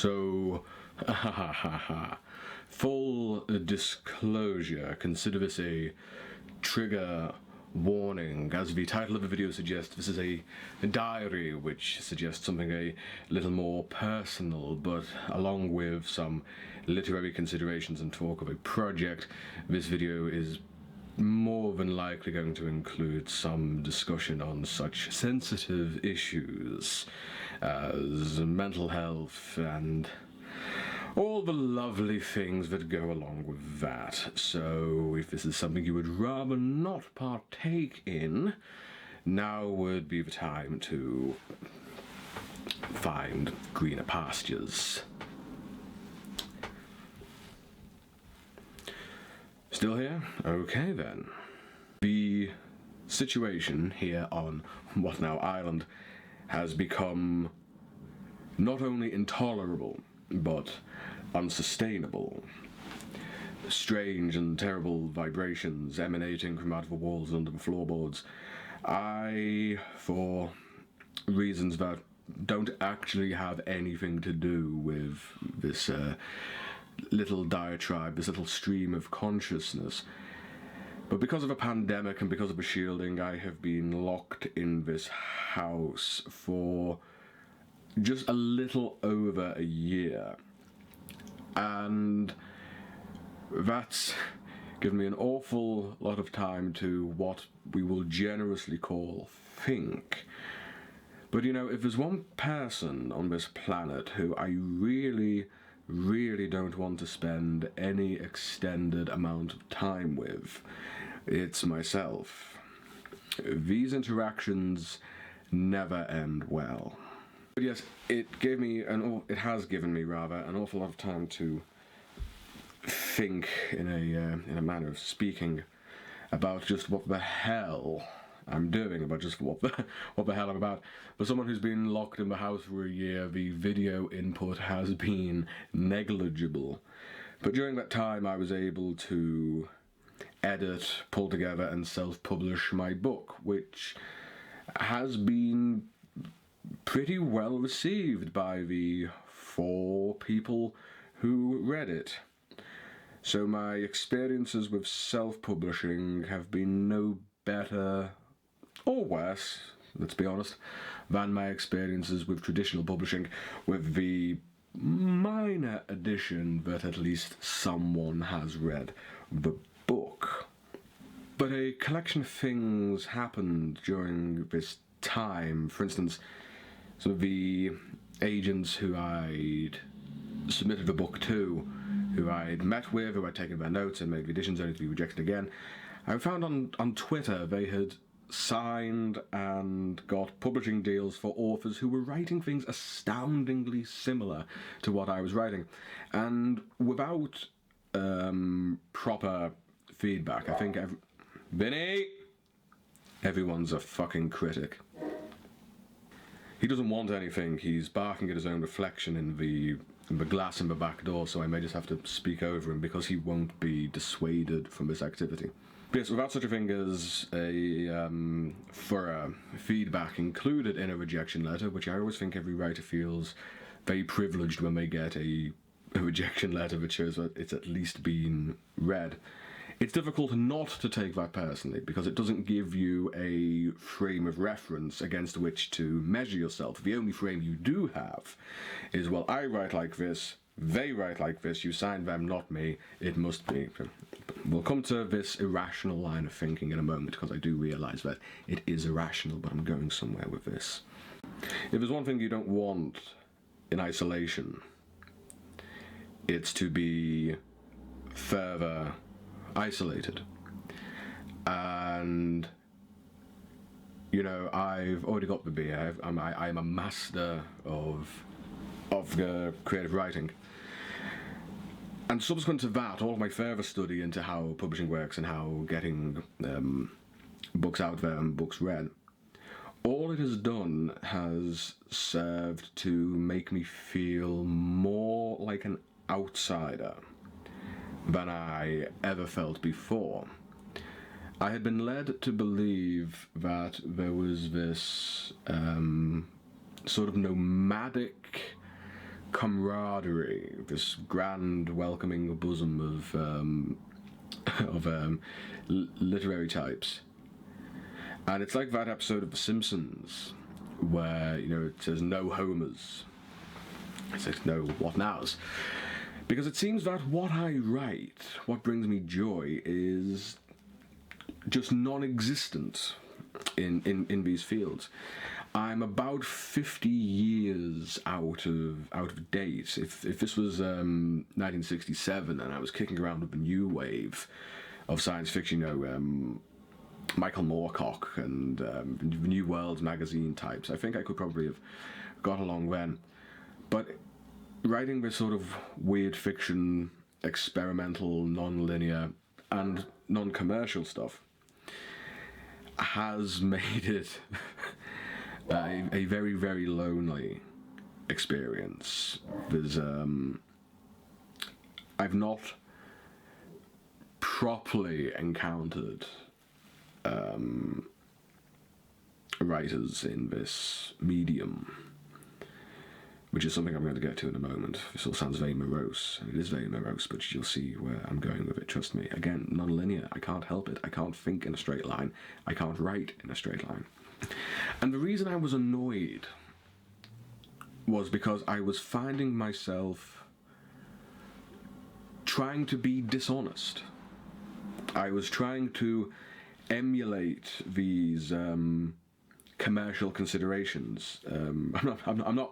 So, full disclosure, consider this a trigger warning. As the title of the video suggests, this is a diary, which suggests something a little more personal, but along with some literary considerations and talk of a project, this video is more than likely going to include some discussion on such sensitive issues as mental health and all the lovely things that go along with that. So if this is something you would rather not partake in, now would be the time to find greener pastures. Still here? Okay then. The situation here on What Now Island has become not only intolerable, but unsustainable. Strange and terrible vibrations emanating from out of the walls and under the floorboards. For reasons that don't actually have anything to do with this little diatribe, this little stream of consciousness. But because of a pandemic and because of the shielding, I have been locked in this house for just a little over a year. And that's given me an awful lot of time to what we will generously call think. But you know, if there's one person on this planet who I really don't want to spend any extended amount of time with, it's myself. These interactions never end well. But yes, it has given me rather an awful lot of time to think, in a manner of speaking, about just what the hell I'm doing, about just what the hell I'm about. For someone who's been locked in the house for a year, the video input has been negligible. But during that time I was able to edit, pull together and self-publish my book, which has been pretty well received by the 4 people who read it. So my experiences with self-publishing have been no better or worse, let's be honest, than my experiences with traditional publishing, with the minor addition that at least someone has read the book. But a collection of things happened during this time. For instance, some of the agents who I'd submitted the book to, who I'd met with, who I'd taken their notes and made the additions only to be rejected again, I found on Twitter they had signed and got publishing deals for authors who were writing things astoundingly similar to what I was writing. And without proper feedback, I think Vinny! Everyone's a fucking critic. He doesn't want anything, he's barking at his own reflection in the glass in the back door, so I may just have to speak over him because he won't be dissuaded from this activity. But yes, without such a thing as a thorough feedback included in a rejection letter, which I always think every writer feels very privileged when they get a rejection letter that shows that it's at least been read, it's difficult not to take that personally, because it doesn't give you a frame of reference against which to measure yourself. The only frame you do have is, well, I write like this, they write like this, you signed them, not me, it must be. We'll come to this irrational line of thinking in a moment, because I do realise that it is irrational, but I'm going somewhere with this. If there's one thing you don't want in isolation, it's to be further isolated. And you know, I've already got the beer. I'm a master of the creative writing, and subsequent to that, all of my further study into how publishing works and how getting books out there and books read, all it has done has served to make me feel more like an outsider than I ever felt before. I had been led to believe that there was this sort of nomadic camaraderie, this grand welcoming bosom of literary types. And it's like that episode of The Simpsons where, it says no homers. It says no what nows. Because it seems that what I write, what brings me joy, is just non-existent in these fields. I'm about 50 years out of date. If this was 1967 and I was kicking around with the new wave of science fiction, Michael Moorcock and the New Worlds magazine types, I think I could probably have got along then. But writing this sort of weird fiction, experimental, non-linear, and non-commercial stuff has made it a very, very lonely experience. There's I've not properly encountered writers in this medium, which is something I'm going to get to in a moment. This all sounds very morose, and it is very morose, but you'll see where I'm going with it, trust me. Again, non-linear, I can't help it. I can't think in a straight line. I can't write in a straight line. And the reason I was annoyed was because I was finding myself trying to be dishonest. I was trying to emulate these commercial considerations. I'm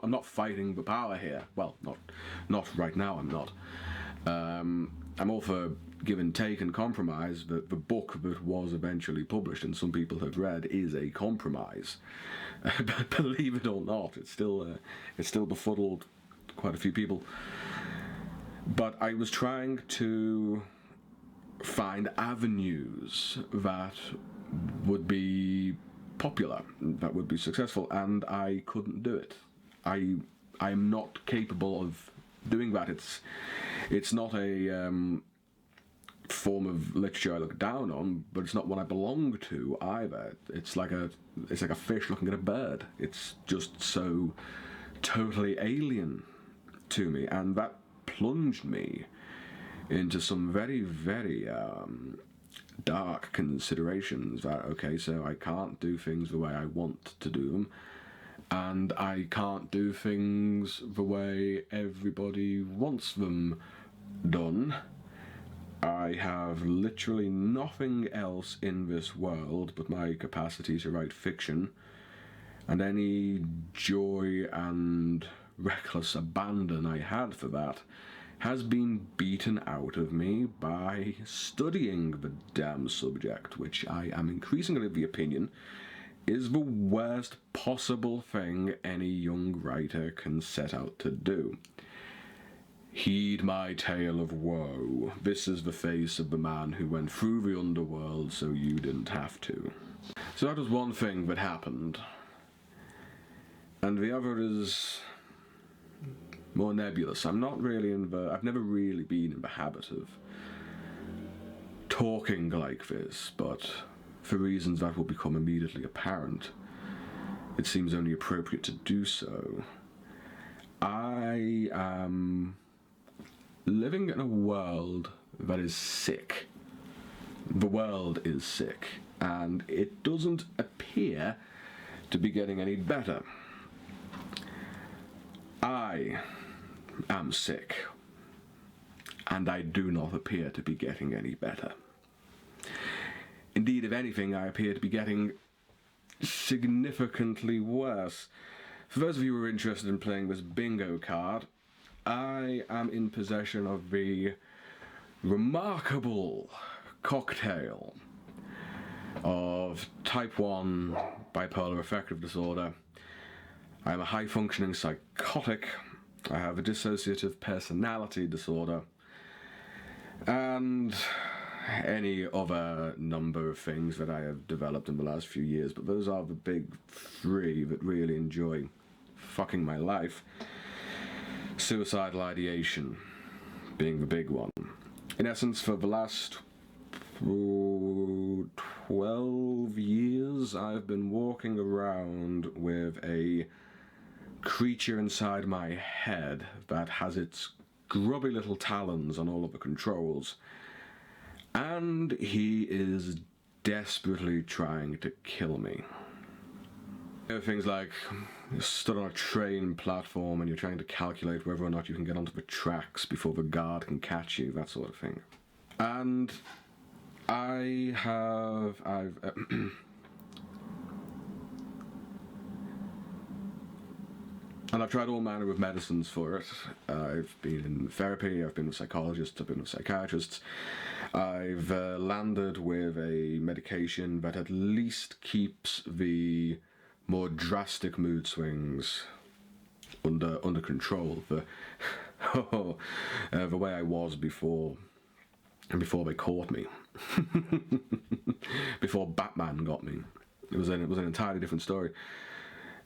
not fighting the power here. Well, not right now. I'm not. I'm all for give and take and compromise. The book that was eventually published and some people have read is a compromise. But believe it or not, it's still befuddled quite a few people. But I was trying to find avenues that would be popular, that would be successful, and I couldn't do it. I'm not capable of doing that. It's not a form of literature I look down on, but it's not one I belong to either. It's like a fish looking at a bird. It's just so totally alien to me, and that plunged me into some very, very dark considerations that, okay, so I can't do things the way I want to do them, and I can't do things the way everybody wants them done. I have literally nothing else in this world but my capacity to write fiction, and any joy and reckless abandon I had for that has been beaten out of me by studying the damn subject, which I am increasingly of the opinion is the worst possible thing any young writer can set out to do. Heed my tale of woe. This is the face of the man who went through the underworld so you didn't have to. So that was one thing that happened. And the other is more nebulous. I've never really been in the habit of talking like this, but for reasons that will become immediately apparent, it seems only appropriate to do so. I am living in a world that is sick. The world is sick, and it doesn't appear to be getting any better. I am sick, and I do not appear to be getting any better. Indeed, if anything, I appear to be getting significantly worse. For those of you who are interested in playing this bingo card, I am in possession of the remarkable cocktail of type 1 bipolar affective disorder. I am a high-functioning psychotic. I have a dissociative personality disorder, and any other number of things that I have developed in the last few years, but those are the big three that really enjoy fucking my life. Suicidal ideation being the big one. In essence, for the last 12 years, I've been walking around with a creature inside my head that has its grubby little talons on all of the controls, and he is desperately trying to kill me. Things like you're stood on a train platform and you're trying to calculate whether or not you can get onto the tracks before the guard can catch you, that sort of thing. And I've and I've tried all manner of medicines for it. I've been in therapy, I've been with psychologists, I've been with psychiatrists. I've landed with a medication that at least keeps the more drastic mood swings under control. The way I was before they caught me, before Batman got me. It was an entirely different story.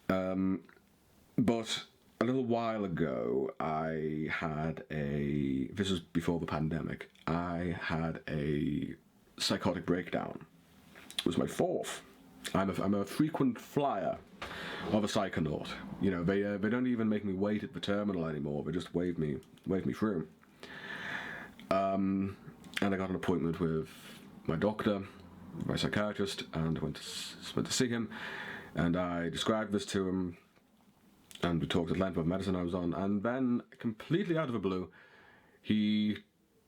But a little while ago, this was before the pandemic, I had a psychotic breakdown. It was my fourth. I'm a frequent flyer of a psychonaut. You know, they don't even make me wait at the terminal anymore. They just wave me through. And I got an appointment with my doctor, my psychiatrist, and went to see him. And I described this to him, and we talked at length about medicine I was on. And then, completely out of the blue, he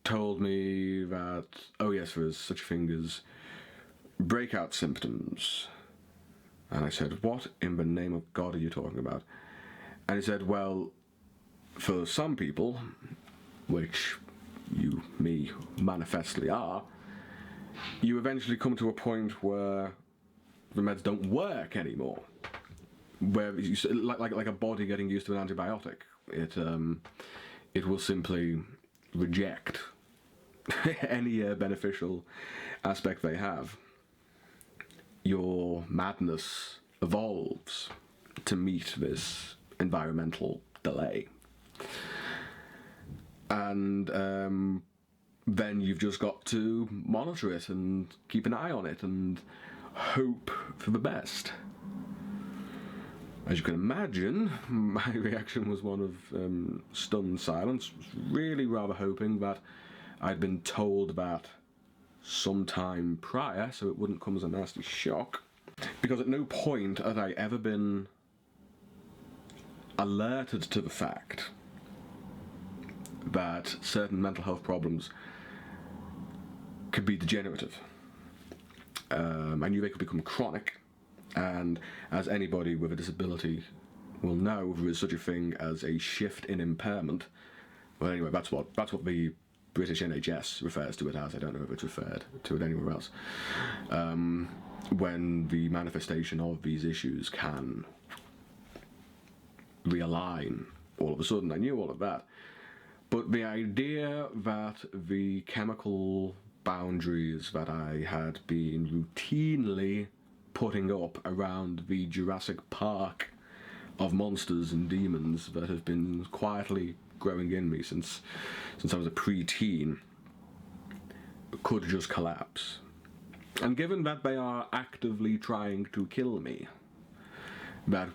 told me that, oh yes, there's such a thing as breakout symptoms. And I said, what in the name of God are you talking about? And he said, well, for some people, which me manifestly are, you eventually come to a point where the meds don't work anymore. Where you, like a body getting used to an antibiotic, it will simply reject any beneficial aspect they have. Your madness evolves to meet this environmental delay. And then you've just got to monitor it and keep an eye on it and hope for the best. As you can imagine, my reaction was one of stunned silence, really rather hoping that I'd been told that sometime prior, so it wouldn't come as a nasty shock. Because at no point had I ever been alerted to the fact that certain mental health problems could be degenerative. I knew they could become chronic, and as anybody with a disability will know, there is such a thing as a shift in impairment. Well, anyway, that's what the British NHS refers to it as. I don't know if it's referred to it anywhere else. When the manifestation of these issues can realign all of a sudden. I knew all of that. But the idea that the chemical boundaries that I had been routinely putting up around the Jurassic Park of monsters and demons that have been quietly growing in me since I was a pre-teen could just collapse. And given that they are actively trying to kill me, that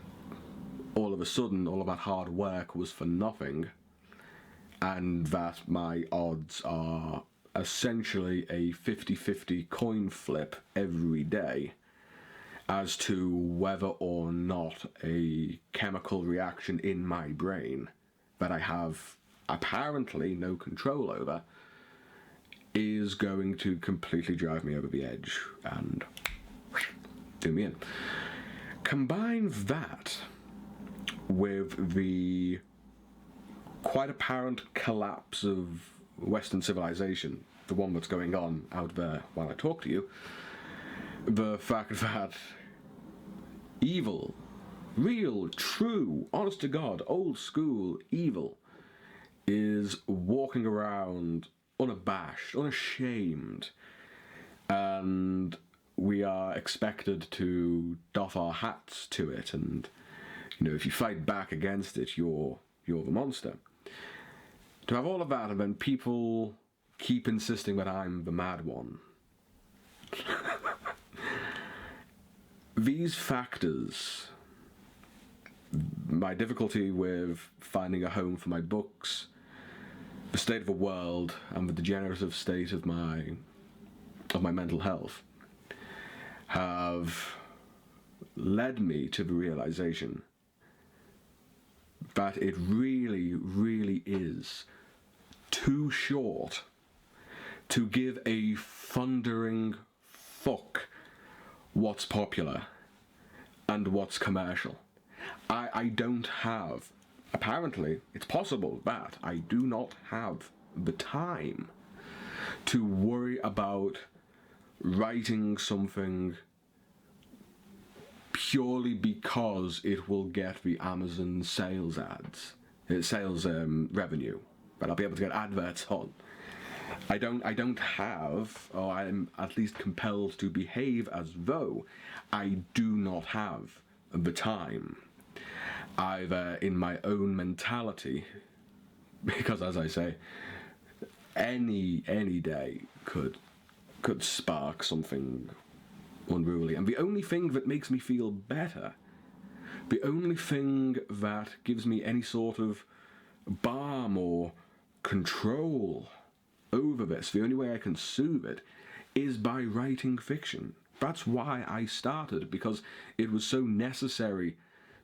all of a sudden all of that hard work was for nothing, and that my odds are essentially a 50-50 coin flip every day as to whether or not a chemical reaction in my brain that I have apparently no control over is going to completely drive me over the edge and do me in. Combine that with the quite apparent collapse of Western civilization, the one that's going on out there while I talk to you, the fact that evil, real, true, honest to God, old school evil is walking around unabashed, unashamed, and we are expected to doff our hats to it, and if you fight back against it, you're the monster. To have all of that, and then people keep insisting that I'm the mad one. These factors, my difficulty with finding a home for my books, the state of the world, and the degenerative state of my mental health have led me to the realization that it really, really is too short to give a thundering fuck what's popular and what's commercial. I don't have, apparently, it's possible that I do not have the time to worry about writing something purely because it will get the Amazon sales revenue that I'll be able to get adverts on. I don't have, or I'm at least compelled to behave as though I do not have the time, either in my own mentality, because as I say, any day could spark something unruly. And the only thing that makes me feel better, the only thing that gives me any sort of balm or control over this, the only way I can soothe it, is by writing fiction. That's why I started, because it was so necessary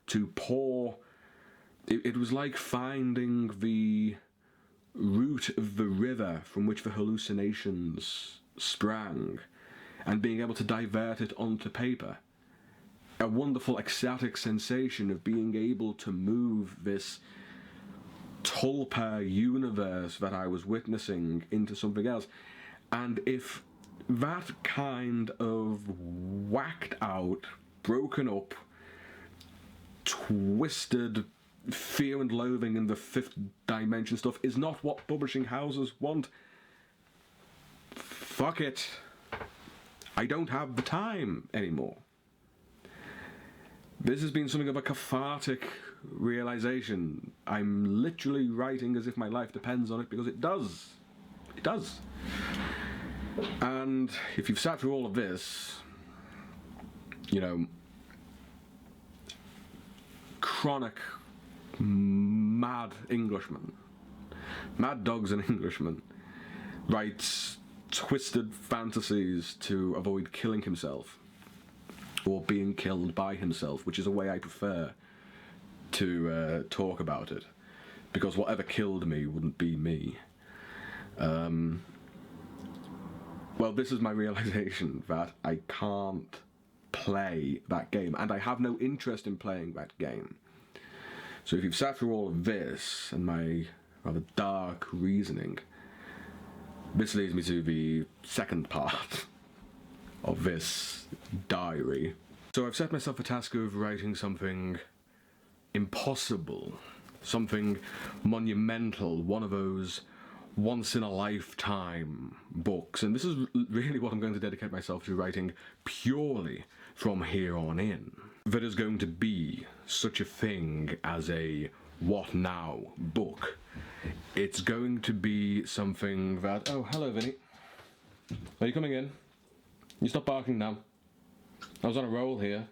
to pour. It was like finding the root of the river from which the hallucinations sprang and being able to divert it onto paper. A wonderful ecstatic sensation of being able to move this tulpa universe that I was witnessing into something else. And if that kind of whacked out, broken up, twisted fear and loathing in the fifth dimension stuff is not what publishing houses want, fuck it. I don't have the time anymore. This has been something of a cathartic realization. I'm literally writing as if my life depends on it, because it does. It does. And if you've sat through all of this, you know, chronic, mad Englishman, mad dogs and Englishman, writes twisted fantasies to avoid killing himself or being killed by himself, which is a way I prefer to talk about it, because whatever killed me wouldn't be me. Well, this is my realization that I can't play that game, and I have no interest in playing that game. So if you've sat through all of this and my rather dark reasoning, this leads me to the second part of this diary. So I've set myself a task of writing something impossible, something monumental, one of those once-in-a-lifetime books. And this is really what I'm going to dedicate myself to, writing purely from here on in. There is going to be such a thing as a What Now book. It's going to be something that... Oh, hello, Vinny. Are you coming in? You stop barking now. I was on a roll here.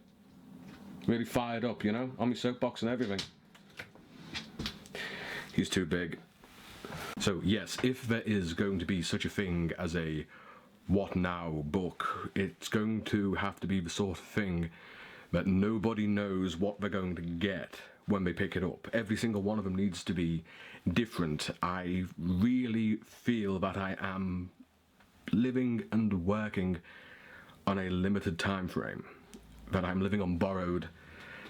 Really fired up, you know? On my soapbox and everything. He's too big. So, yes, if there is going to be such a thing as a What Now book, it's going to have to be the sort of thing that nobody knows what they're going to get when they pick it up. Every single one of them needs to be different. I really feel that I am living and working on a limited time frame, that I'm living on borrowed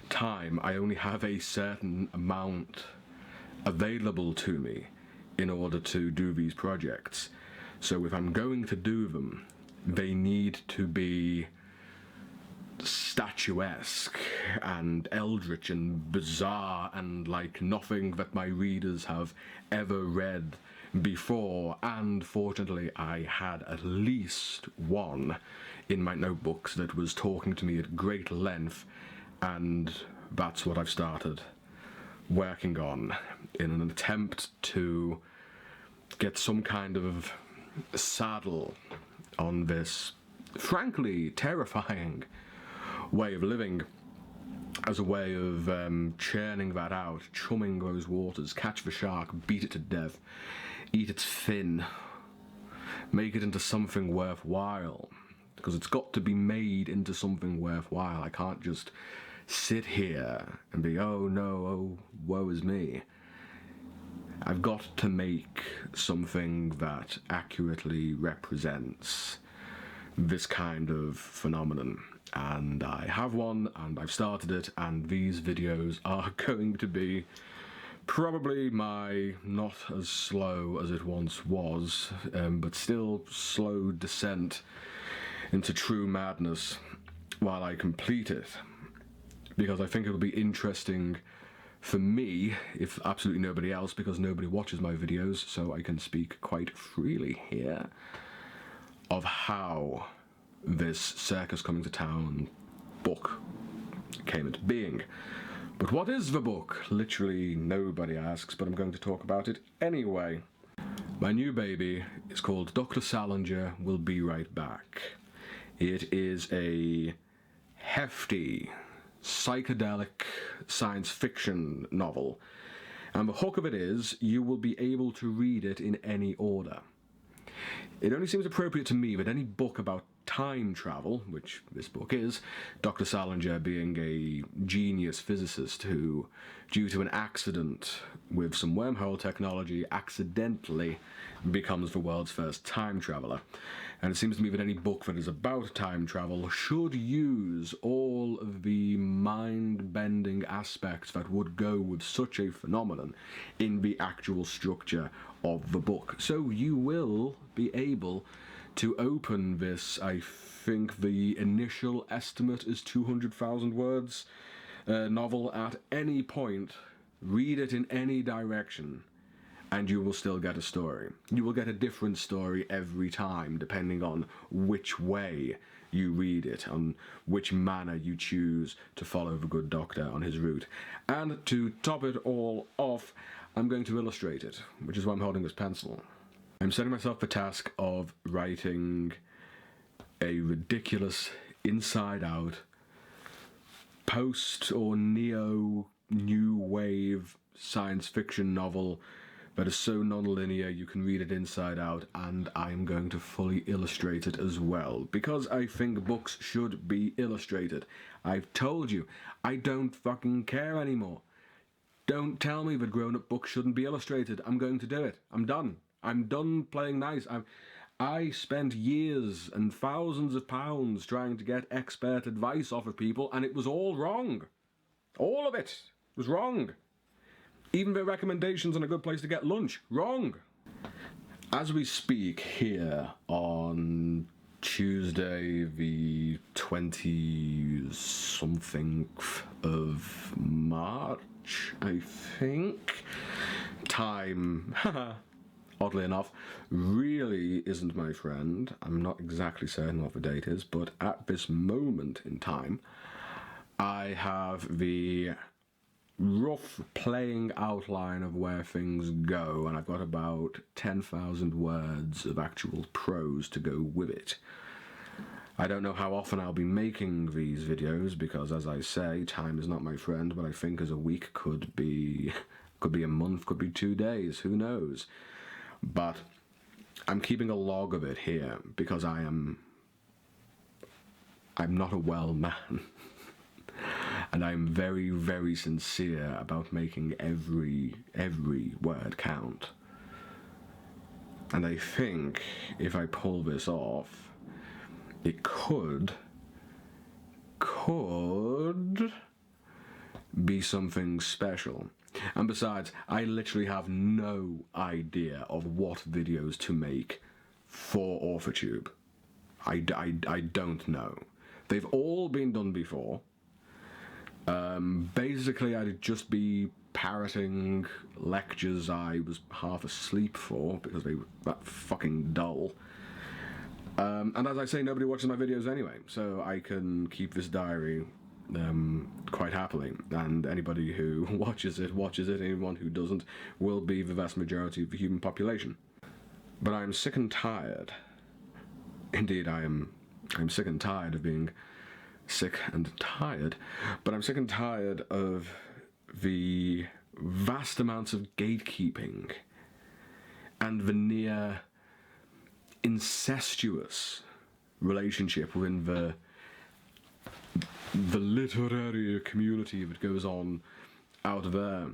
time. I only have a certain amount available to me in order to do these projects. So if I'm going to do them, they need to be statuesque and eldritch and bizarre and like nothing that my readers have ever read before. And fortunately, I had at least one in my notebooks that was talking to me at great length, and that's what I've started working on in an attempt to get some kind of saddle on this frankly terrifying way of living. as a way of churning that out, chumming those waters, catch the shark, beat it to death, eat its fin, make it into something worthwhile. Because it's got to be made into something worthwhile. I can't just sit here and be, oh no, oh, woe is me. I've got to make something that accurately represents this kind of phenomenon. And I have one, and I've started it, and these videos are going to be probably my not as slow as it once was, but still slow descent into true madness while I complete it. Because I think it'll be interesting for me, if absolutely nobody else, because nobody watches my videos, so I can speak quite freely here, of how this Circus Coming to Town book came into being. But what is the book? Literally nobody asks, but I'm going to talk about it anyway. My new baby is called Dr. Salinger Will Be Right Back. It is a hefty, psychedelic science fiction novel, and the hook of it is you will be able to read it in any order. It only seems appropriate to me that any book about time travel, which this book is, Dr. Salinger being a genius physicist who, due to an accident with some wormhole technology, accidentally becomes the world's first time traveler. And it seems to me that any book that is about time travel should use all of the mind-bending aspects that would go with such a phenomenon in the actual structure of the book. So you will be able to open this, I think the initial estimate is 200,000 words, novel at any point, read it in any direction, and you will still get a story. You will get a different story every time, depending on which way you read it, on which manner you choose to follow the good doctor on his route. And to top it all off, I'm going to illustrate it, which is why I'm holding this pencil. I'm setting myself the task of writing a ridiculous, inside-out, post or neo-new wave science fiction novel that is so non-linear you can read it inside out, and I'm going to fully illustrate it as well, because I think books should be illustrated. I've told you, I don't fucking care anymore. Don't tell me that grown-up books shouldn't be illustrated. I'm going to do it. I'm done. I'm done playing nice. I spent years and thousands of pounds trying to get expert advice off of people, and it was all wrong. All of it was wrong. Even their recommendations on a good place to get lunch, wrong. As we speak here on Tuesday, the 20-something of March, I think, time, oddly enough, really isn't my friend. I'm not exactly certain what the date is, but at this moment in time, I have the rough playing outline of where things go, and I've got about 10,000 words of actual prose to go with it. I don't know how often I'll be making these videos, because as I say, time is not my friend. What I think is a week could be a month, could be 2 days, who knows. But I'm keeping a log of it here because I'm not a well man. And I'm very, very sincere about making every word count. And I think if I pull this off, it could be something special. And besides, I literally have no idea of what videos to make for AuthorTube. I don't know. They've all been done before. Basically, I'd just be parroting lectures I was half asleep for because they were that fucking dull. And as I say, nobody watches my videos anyway, so I can keep this diary quite happily, and anybody who watches it, anyone who doesn't will be the vast majority of the human population. But I'm sick and tired. Indeed, I'm sick and tired of being sick and tired, but I'm sick and tired of the vast amounts of gatekeeping and the near incestuous relationship within the literary community that goes on out there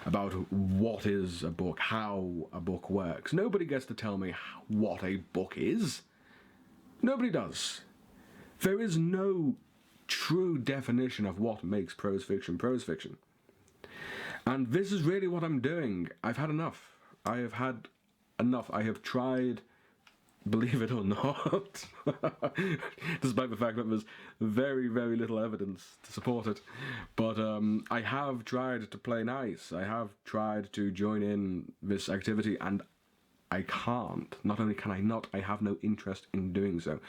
about what is a book, how a book works. Nobody gets to tell me what a book is. Nobody does. There is no true definition of what makes prose fiction. And this is really what I'm doing. I've had enough. I have had enough. I have tried, believe it or not, despite the fact that there's very, very little evidence to support it, but I have tried to play nice. I have tried to join in this activity, and I can't. Not only can I not, I have no interest in doing so.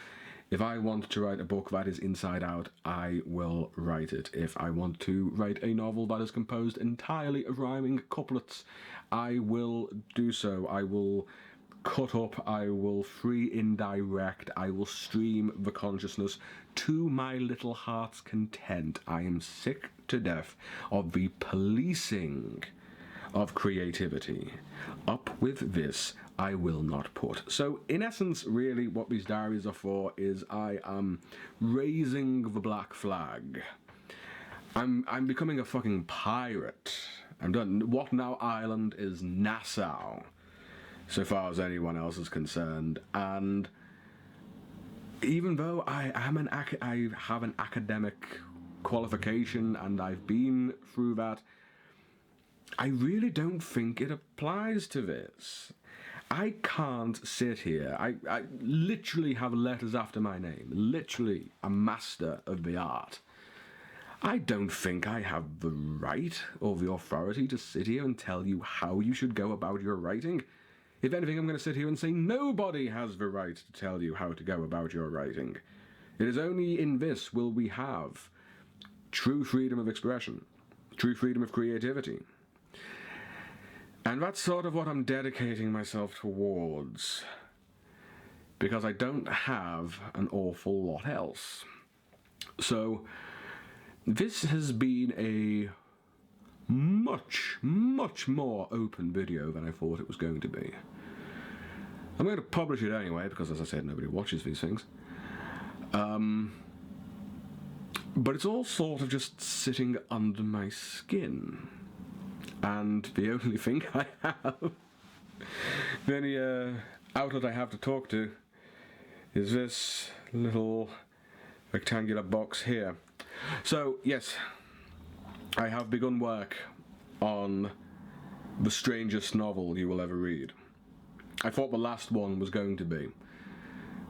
If I want to write a book that is inside out, I will write it. If I want to write a novel that is composed entirely of rhyming couplets, I will do so. I will cut up, I will free indirect, I will stream the consciousness to my little heart's content. I am sick to death of the policing of creativity. Up with this, I will not put. So, in essence, really, what these diaries are for is I am raising the black flag. I'm becoming a fucking pirate. I'm done. What Now Island is Nassau, so far as anyone else is concerned. And even though I have an academic qualification and I've been through that, I really don't think it applies to this. I can't sit here. I literally have letters after my name. Literally a master of the art. I don't think I have the right or the authority to sit here and tell you how you should go about your writing. If anything, I'm going to sit here and say nobody has the right to tell you how to go about your writing. It is only in this will we have true freedom of expression, true freedom of creativity. And that's sort of what I'm dedicating myself towards, because I don't have an awful lot else. So, this has been a much, much more open video than I thought it was going to be. I'm going to publish it anyway, because as I said, nobody watches these things. But it's all sort of just sitting under my skin. And the only thing I have, the only outlet I have to talk to, is this little rectangular box here. So, yes, I have begun work on the strangest novel you will ever read. I thought the last one was going to be.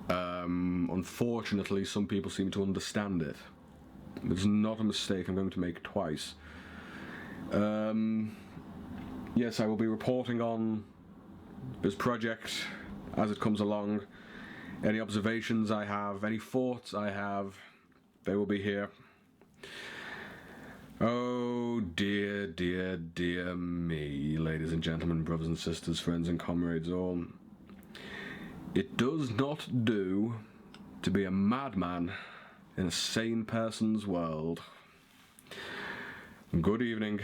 Unfortunately, some people seem to understand it. It's not a mistake I'm going to make twice. Yes, I will be reporting on this project as it comes along. Any observations I have, any thoughts I have, they will be here. Oh dear, dear, dear me, ladies and gentlemen, brothers and sisters, friends and comrades all. It does not do to be a madman in a sane person's world. Good evening.